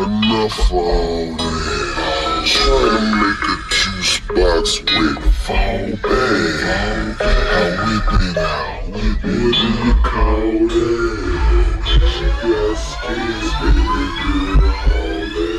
enough all that. Trying to make a juice box with fall bag. I whip it out. What do you call that? She got skins, baby girl, all that.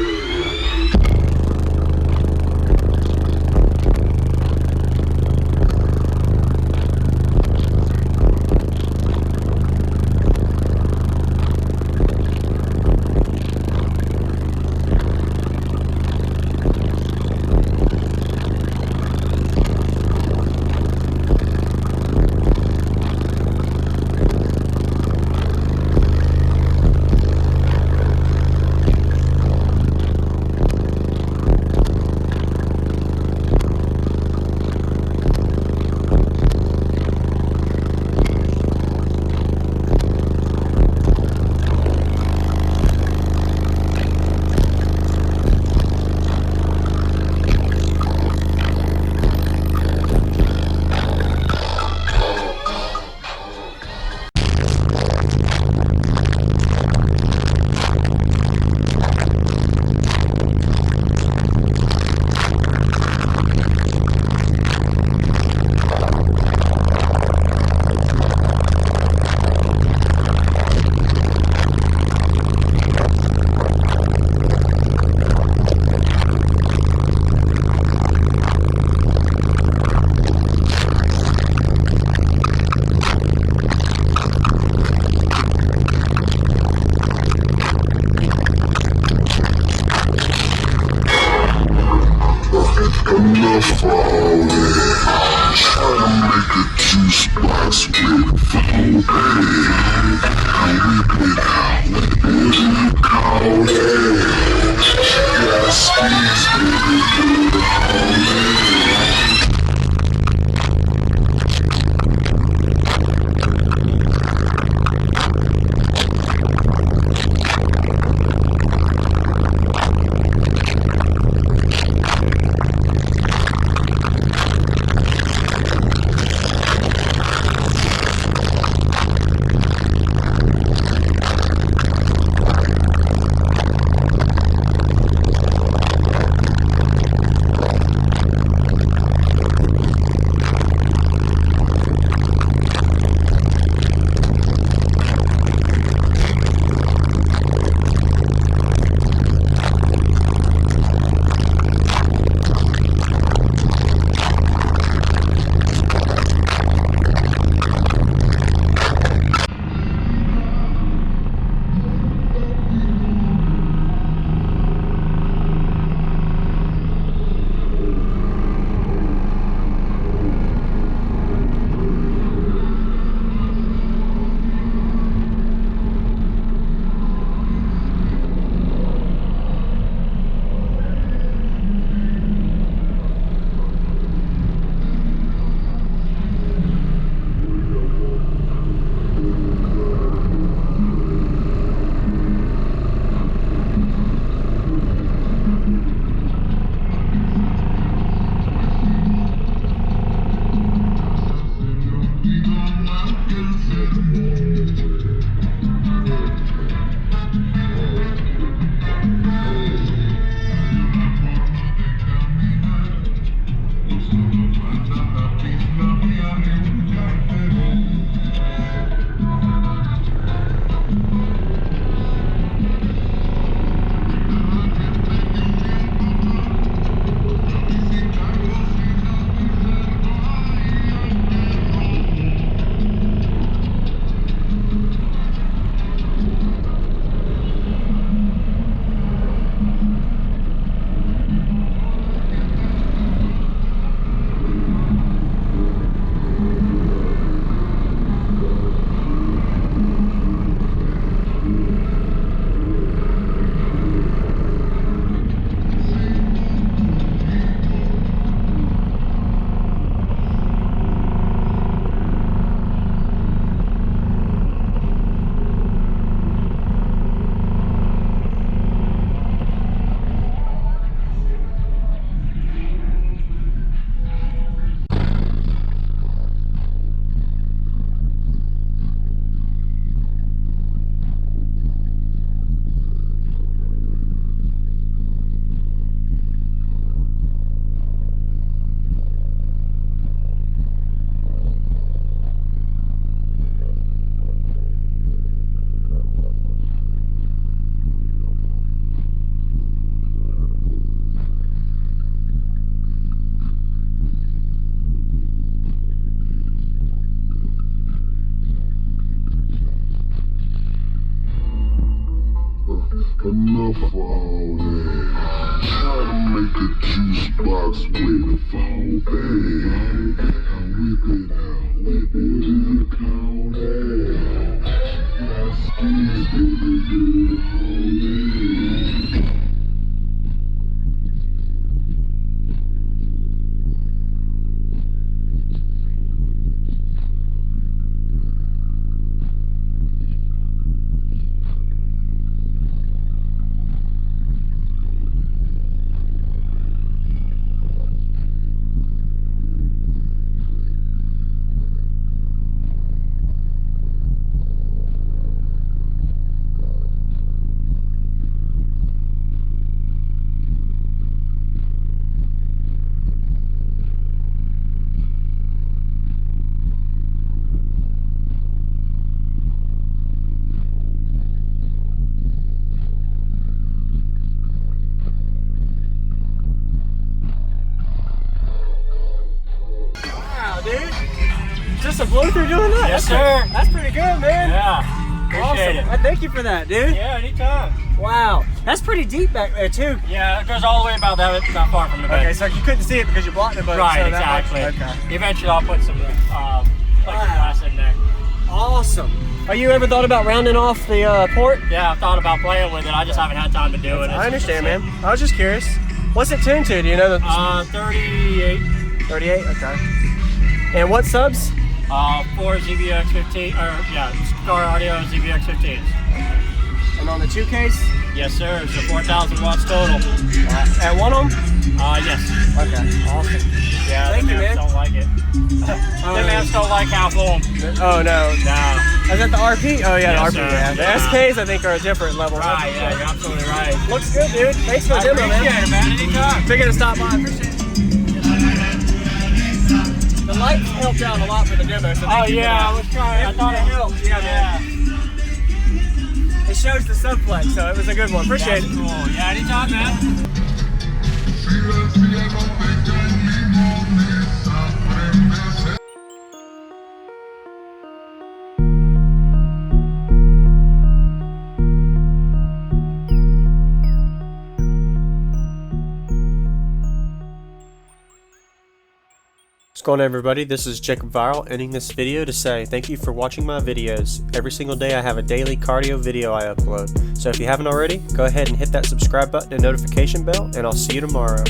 Enough of all that. Try to make a juice box with fall bag. Whip it out, whip it. What do you call that? Got skis, baby, do the whole thing. Dude, just a blowthrough doing that? Yes, sir. That's pretty good, man. Yeah, appreciate Awesome. it. Thank you for that, dude. Yeah, anytime. Wow, that's pretty deep back there too. Yeah, it goes all the way about that far from the bed. Okay, so you couldn't see it because you blocked it, but right, so exactly. Okay. Eventually, I'll put some plexiglass in there. Awesome. Are you ever thought about rounding off the port? Yeah, I've thought about playing with it. I just haven't had time to do it. I understand, man. I was just curious. What's it tuned to? Do you know the? 38. 38. Okay. And what subs? 4 ZBX15, or yeah, Skar Audio ZBX15s. And on the 2Ks? Yes, sir. So 4,000 watts total. At one of them? Yes. Okay. Awesome. Yeah, Thank the you, man. amps don't like it. The amps don't like half of them. Oh no. No. Is that the RP? Oh yeah, Yes, the RP. sir. Yeah. The SKs I think are a different level. Right, yeah, you're absolutely right. Looks good, dude. Thanks for the demo, man. Appreciate it, man. Anytime. Figured to stop by. Appreciate it. The lights helped out a lot for the demo. So Oh yeah, I was trying. I thought it helped. Yeah, man. It shows the subflex, so it was a good one. Appreciate it. Cool. Yeah, anytime, man. What's going on, everybody? This is Jacob Viral, ending this video to say thank you for watching my videos. Every single day I have a daily cardio video I upload. So if you haven't already, go ahead and hit that subscribe button and notification bell, and I'll see you tomorrow.